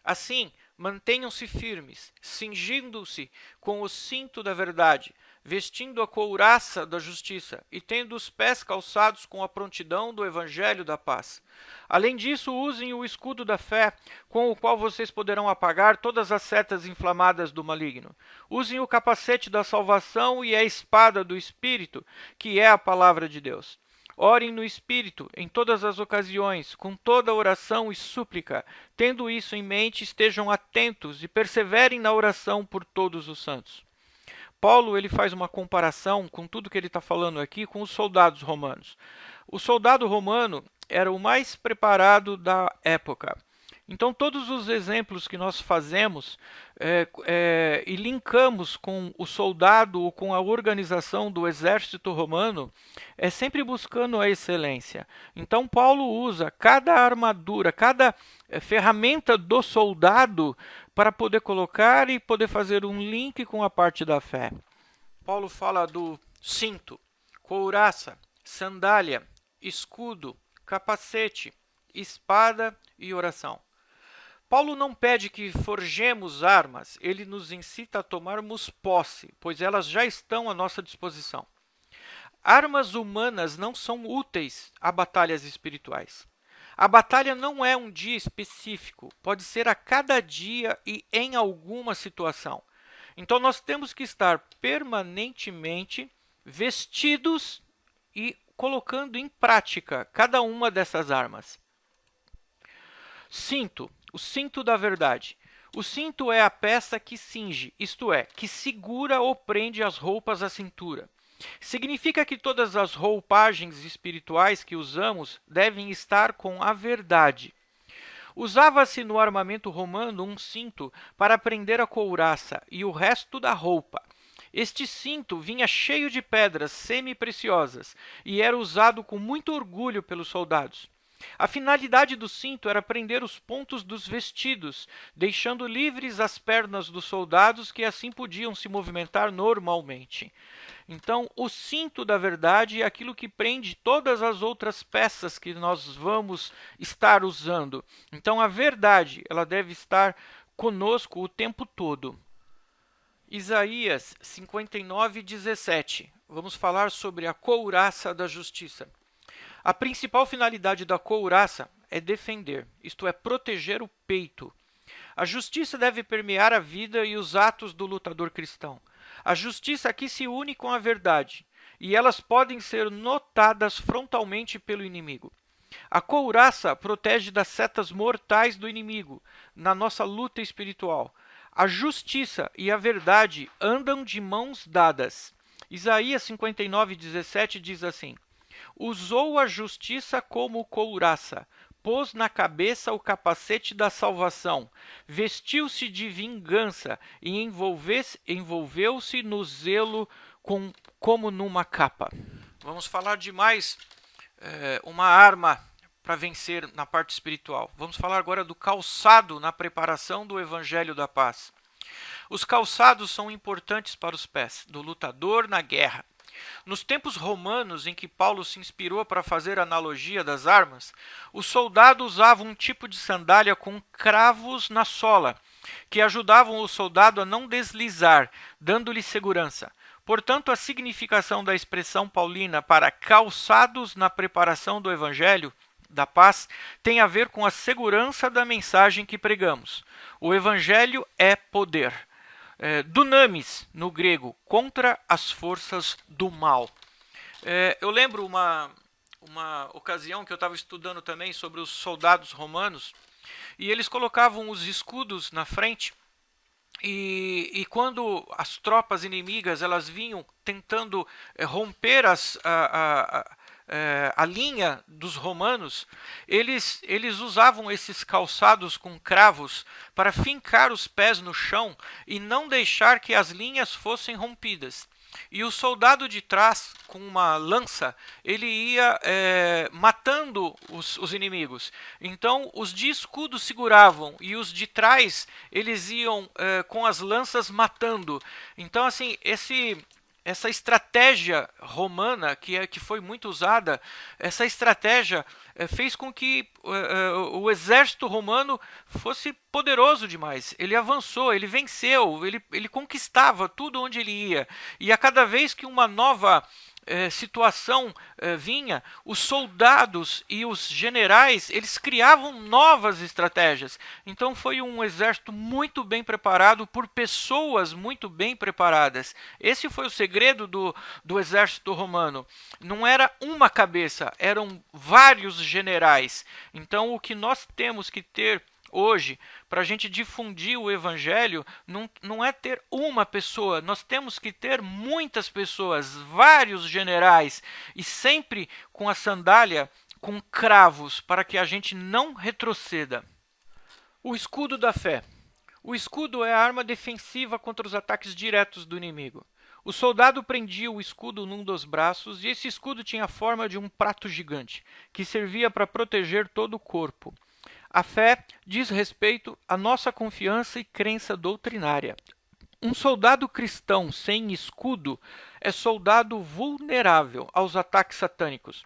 Assim, mantenham-se firmes, cingindo-se com o cinto da verdade, vestindo a couraça da justiça e tendo os pés calçados com a prontidão do evangelho da paz. Além disso, usem o escudo da fé, com o qual vocês poderão apagar todas as setas inflamadas do maligno. Usem o capacete da salvação e a espada do Espírito, que é a palavra de Deus. Orem no Espírito em todas as ocasiões, com toda oração e súplica. Tendo isso em mente, estejam atentos e perseverem na oração por todos os santos. Paulo ele faz uma comparação com tudo que ele está falando aqui com os soldados romanos. O soldado romano era o mais preparado da época. Então, todos os exemplos que nós fazemos e linkamos com o soldado ou com a organização do exército romano, é sempre buscando a excelência. Então, Paulo usa cada armadura, cada ferramenta do soldado para poder colocar e poder fazer um link com a parte da fé. Paulo fala do cinto, couraça, sandália, escudo, capacete, espada e oração. Paulo não pede que forjemos armas, ele nos incita a tomarmos posse, pois elas já estão à nossa disposição. Armas humanas não são úteis a batalhas espirituais. A batalha não é um dia específico, pode ser a cada dia e em alguma situação. Então nós temos que estar permanentemente vestidos e colocando em prática cada uma dessas armas. Cinto. O cinto da verdade. O cinto é a peça que cinge, isto é, que segura ou prende as roupas à cintura. Significa que todas as roupagens espirituais que usamos devem estar com a verdade. Usava-se no armamento romano um cinto para prender a couraça e o resto da roupa. Este cinto vinha cheio de pedras semi-preciosas e era usado com muito orgulho pelos soldados. A finalidade do cinto era prender os pontos dos vestidos, deixando livres as pernas dos soldados que assim podiam se movimentar normalmente. Então, o cinto da verdade é aquilo que prende todas as outras peças que nós vamos estar usando. Então, a verdade, ela deve estar conosco o tempo todo. Isaías 59:17. Vamos falar sobre a couraça da justiça. A principal finalidade da couraça é defender, isto é, proteger o peito. A justiça deve permear a vida e os atos do lutador cristão. A justiça aqui se une com a verdade, e elas podem ser notadas frontalmente pelo inimigo. A couraça protege das setas mortais do inimigo na nossa luta espiritual. A justiça e a verdade andam de mãos dadas. Isaías 59:17 diz assim: usou a justiça como couraça, pôs na cabeça o capacete da salvação, vestiu-se de vingança e envolveu-se no zelo como numa capa. Vamos falar de mais uma arma para vencer na parte espiritual. Vamos falar agora do calçado na preparação do Evangelho da Paz. Os calçados são importantes para os pés do lutador na guerra. Nos tempos romanos, em que Paulo se inspirou para fazer a analogia das armas, o soldado usava um tipo de sandália com cravos na sola, que ajudavam o soldado a não deslizar, dando-lhe segurança. Portanto, a significação da expressão paulina para calçados na preparação do Evangelho da Paz tem a ver com a segurança da mensagem que pregamos. O Evangelho é poder. Dunamis, no grego, contra as forças do mal. Eu lembro uma ocasião que eu estava estudando também sobre os soldados romanos, e eles colocavam os escudos na frente, e quando as tropas inimigas elas vinham tentando romper a linha dos romanos, eles usavam esses calçados com cravos para fincar os pés no chão e não deixar que as linhas fossem rompidas. E o soldado de trás, com uma lança, ele ia matando os inimigos. Então, os de escudo seguravam e os de trás, eles iam com as lanças matando. Então, assim, essa estratégia romana, que foi muito usada, essa estratégia fez com que o exército romano fosse poderoso demais. Ele avançou, ele venceu, ele conquistava tudo onde ele ia. E a cada vez que uma nova situação vinha, os soldados e os generais, eles criavam novas estratégias. Então foi um exército muito bem preparado por pessoas muito bem preparadas. Esse foi o segredo do exército romano. Não era uma cabeça, eram vários generais. Então o que nós temos que ter hoje, para a gente difundir o Evangelho, não é ter uma pessoa, nós temos que ter muitas pessoas, vários generais, e sempre com a sandália com cravos, para que a gente não retroceda. O escudo da fé. O escudo é a arma defensiva contra os ataques diretos do inimigo. O soldado prendia o escudo num dos braços, e esse escudo tinha a forma de um prato gigante, que servia para proteger todo o corpo. A fé diz respeito à nossa confiança e crença doutrinária. Um soldado cristão sem escudo é soldado vulnerável aos ataques satânicos.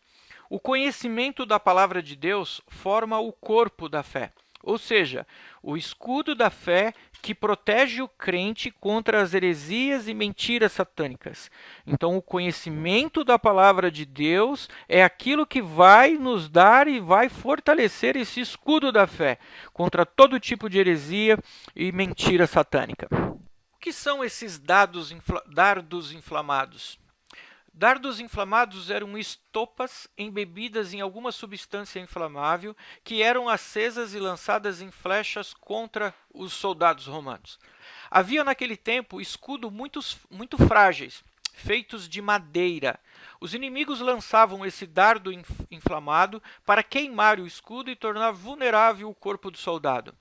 O conhecimento da palavra de Deus forma o corpo da fé, ou seja, o escudo da fé que protege o crente contra as heresias e mentiras satânicas. Então, o conhecimento da palavra de Deus é aquilo que vai nos dar e vai fortalecer esse escudo da fé contra todo tipo de heresia e mentira satânica. O que são esses dardos inflamados? Dardos inflamados eram estopas embebidas em alguma substância inflamável que eram acesas e lançadas em flechas contra os soldados romanos. Havia naquele tempo escudos muito frágeis, feitos de madeira. Os inimigos lançavam esse dardo inflamado para queimar o escudo e tornar vulnerável o corpo do soldado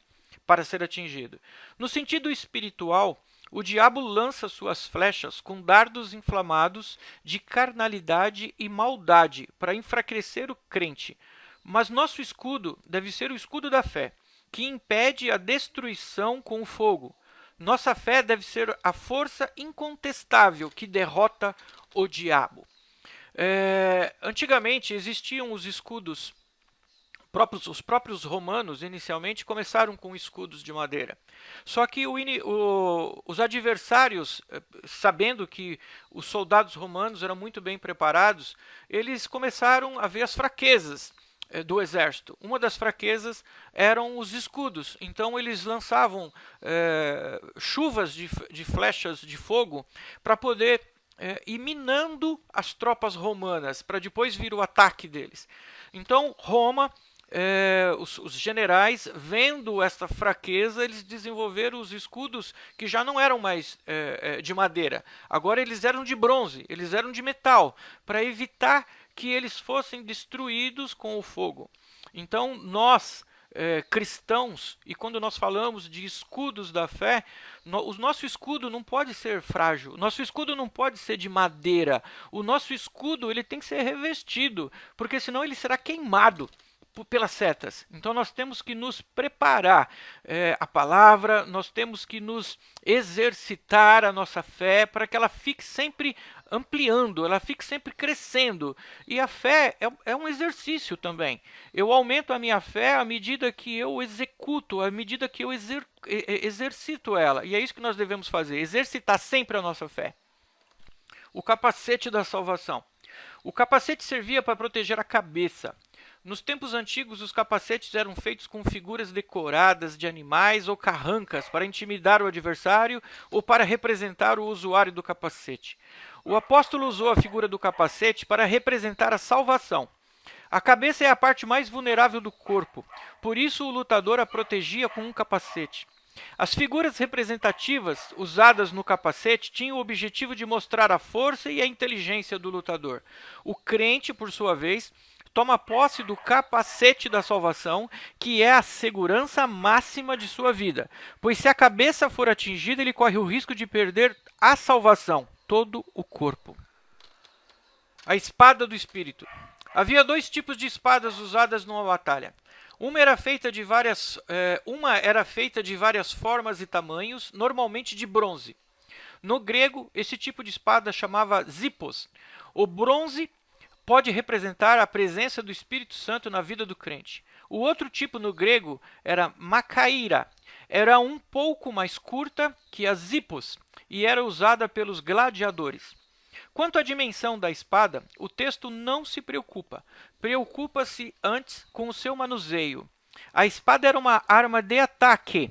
para ser atingido. No sentido espiritual, o diabo lança suas flechas com dardos inflamados de carnalidade e maldade para enfraquecer o crente. Mas nosso escudo deve ser o escudo da fé, que impede a destruição com o fogo. Nossa fé deve ser a força incontestável que derrota o diabo. Antigamente existiam os escudos, os próprios romanos inicialmente começaram com escudos de madeira. Só que os adversários, sabendo que os soldados romanos eram muito bem preparados, eles começaram a ver as fraquezas do exército. Uma das fraquezas eram os escudos. Então eles lançavam chuvas de flechas de fogo para poder ir minando as tropas romanas, para depois vir o ataque deles. Então Roma, os generais, vendo esta fraqueza, eles desenvolveram os escudos que já não eram mais de madeira. Agora eles eram de bronze, eles eram de metal, para evitar que eles fossem destruídos com o fogo. Então nós, cristãos, e quando nós falamos de escudos da fé, o nosso escudo não pode ser frágil, o nosso escudo não pode ser de madeira, o nosso escudo ele tem que ser revestido, porque senão ele será queimado pelas setas. Então nós temos que nos preparar a palavra, nós temos que nos exercitar a nossa fé para que ela fique sempre ampliando, ela fique sempre crescendo. E a fé é um exercício também. Eu aumento a minha fé à medida que eu executo, à medida que eu exercito ela. E é isso que nós devemos fazer, exercitar sempre a nossa fé. O capacete da salvação. O capacete servia para proteger a cabeça. Nos tempos antigos, os capacetes eram feitos com figuras decoradas de animais ou carrancas para intimidar o adversário ou para representar o usuário do capacete. O apóstolo usou a figura do capacete para representar a salvação. A cabeça é a parte mais vulnerável do corpo, por isso o lutador a protegia com um capacete. As figuras representativas usadas no capacete tinham o objetivo de mostrar a força e a inteligência do lutador. O crente, por sua vez, toma posse do capacete da salvação, que é a segurança máxima de sua vida. Pois se a cabeça for atingida, ele corre o risco de perder a salvação, todo o corpo. A espada do Espírito. Havia dois tipos de espadas usadas numa batalha. Uma era feita de várias formas e tamanhos, normalmente de bronze. No grego, esse tipo de espada chamava zippos. O bronze pode representar a presença do Espírito Santo na vida do crente. O outro tipo no grego era macaíra. Era um pouco mais curta que a zippos e era usada pelos gladiadores. Quanto à dimensão da espada, o texto não se preocupa. Preocupa-se antes com o seu manuseio. A espada era uma arma de ataque.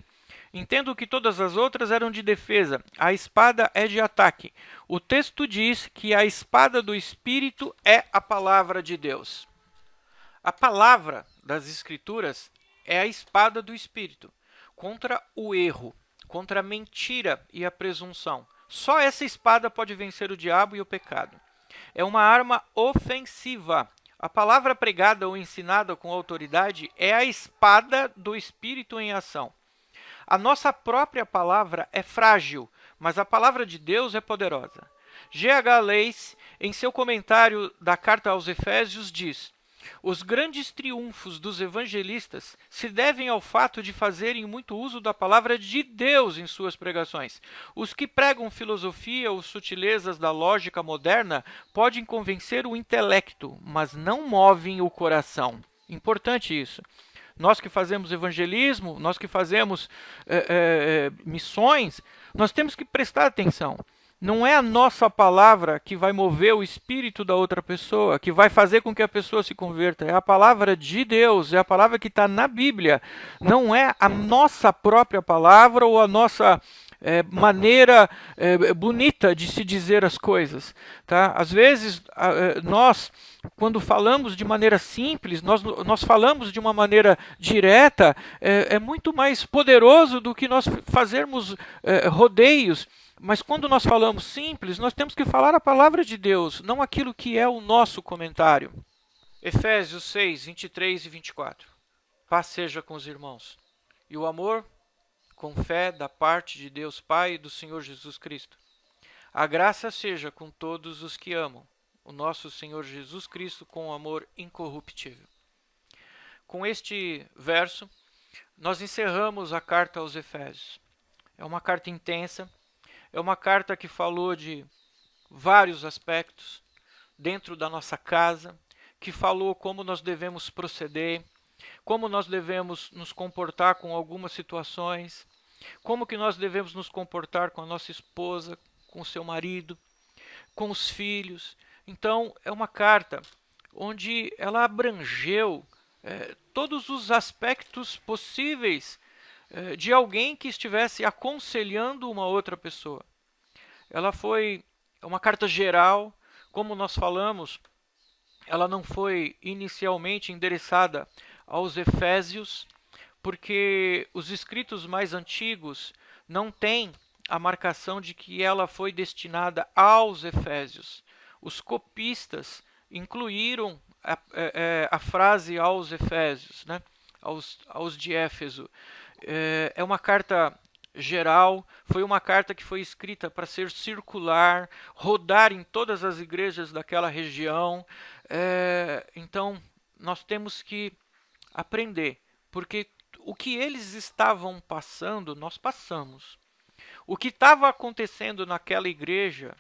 Entendo que todas as outras eram de defesa. A espada é de ataque. O texto diz que a espada do Espírito é a palavra de Deus. A palavra das Escrituras é a espada do Espírito contra o erro, contra a mentira e a presunção. Só essa espada pode vencer o diabo e o pecado. É uma arma ofensiva. A palavra pregada ou ensinada com autoridade é a espada do Espírito em ação. A nossa própria palavra é frágil, mas a palavra de Deus é poderosa. G.H. Leis, em seu comentário da carta aos Efésios, diz: os grandes triunfos dos evangelistas se devem ao fato de fazerem muito uso da palavra de Deus em suas pregações. Os que pregam filosofia ou sutilezas da lógica moderna podem convencer o intelecto, mas não movem o coração. Importante isso. Nós que fazemos evangelismo, nós que fazemos missões, nós temos que prestar atenção. Não é a nossa palavra que vai mover o espírito da outra pessoa, que vai fazer com que a pessoa se converta. É a palavra de Deus, é a palavra que está na Bíblia. Não é a nossa própria palavra ou a nossa maneira bonita de se dizer as coisas. Tá? Às vezes, nós, quando falamos de maneira simples, nós falamos de uma maneira direta, é muito mais poderoso do que nós fazermos rodeios Mas quando nós falamos simples, nós temos que falar a palavra de Deus, não aquilo que é o nosso comentário. Efésios 6, 23 e 24. Paz seja com os irmãos. E o amor, com fé da parte de Deus Pai e do Senhor Jesus Cristo. A graça seja com todos os que amam o nosso Senhor Jesus Cristo com amor incorruptível. Com este verso, nós encerramos a carta aos Efésios. É uma carta intensa, é uma carta que falou de vários aspectos dentro da nossa casa, que falou como nós devemos proceder, como nós devemos nos comportar com algumas situações, como que nós devemos nos comportar com a nossa esposa, com o seu marido, com os filhos. Então, é uma carta onde ela abrangeu todos os aspectos possíveis de alguém que estivesse aconselhando uma outra pessoa. Ela foi uma carta geral, como nós falamos, ela não foi inicialmente endereçada aos Efésios, porque os escritos mais antigos não têm a marcação de que ela foi destinada aos Efésios. Os copistas incluíram a frase aos Efésios, né? aos de Éfeso. É uma carta geral, foi uma carta que foi escrita para ser circular, rodar em todas as igrejas daquela região. Então, nós temos que aprender, porque o que eles estavam passando, nós passamos. O que estava acontecendo naquela igreja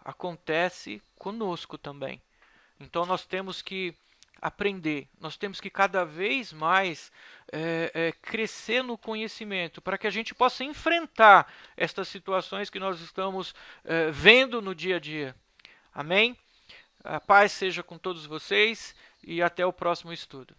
acontece conosco também. Então nós temos que aprender, nós temos que cada vez mais crescer no conhecimento para que a gente possa enfrentar estas situações que nós estamos vendo no dia a dia. Amém? A paz seja com todos vocês e até o próximo estudo.